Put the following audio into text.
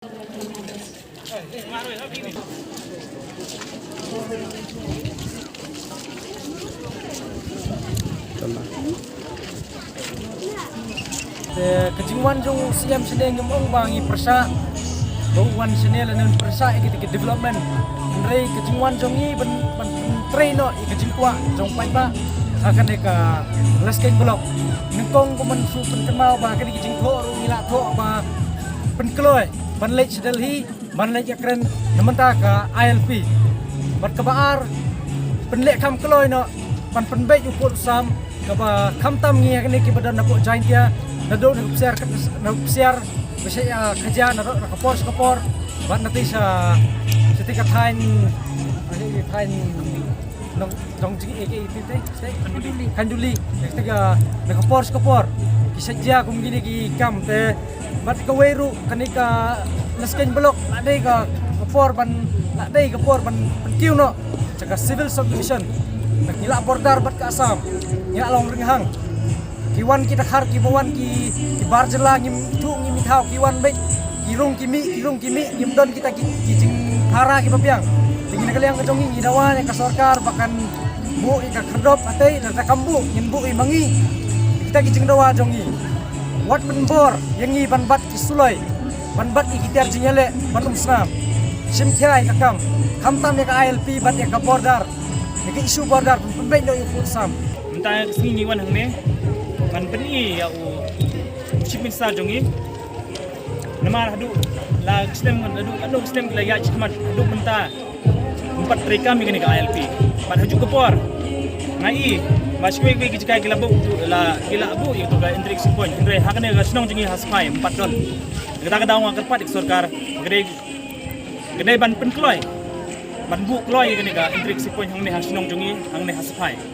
Kejingwan jong siam sedeng ngomong bangi persa bauan senel dan persa ikit development nrei kejingwan jongi ben train no kejingkwa jong pai ba akan deka lesken blok nengkong ko man su penkemau ba kan kejingko ru ngila tho ba penkloi ban lech delhi ban lech akren namenta ka ILP bat kabar penlek kam kloi no pan penbej ukut sam kaba kam tam ngi kan ki badan napok jain dia nado nagsiar bisa kerja nado nakapor bat nanti sa setika tain dong jing itu kanduli setika nakapor kisah dia kum gini ki kam te bat ka weru kanika lesken blok ade ka kapor ban kiu no jaga civil subdivision nakila border bat ka asam ya long ringhang kiwan kita har kibawan ki barjela ngim tu ngim thau kiwan be kirung kimi ngim don kita ki jing hara ki papiang tingin kaliang ka jongi gidawan ka sarkar bahkan bu ka kerdop atei na kambu ngim bu mangi kita ki jing dawa jongi wat penbor yangi banbat ki sulai banbat ki kitar jingele banum snam sim khai ka kam tam ya ka ILP bat ya ka border ya ka isu border pembek do yu sam entah kesini wan hang ne man beni ya u chief minister jongi namar hadu la sistem la ya chikmat hadu menta empat mereka mi ka ILP pan haju kepor ngai maswe we ki kai gilabu la gilabu itu ga intrik point indre hakane ga snong jongi haspai 4 don kita daw ang kerpat sarkar gede ban penkloi ban bu kloi ka intrik point hang ne hasnong jongi hang ne haspai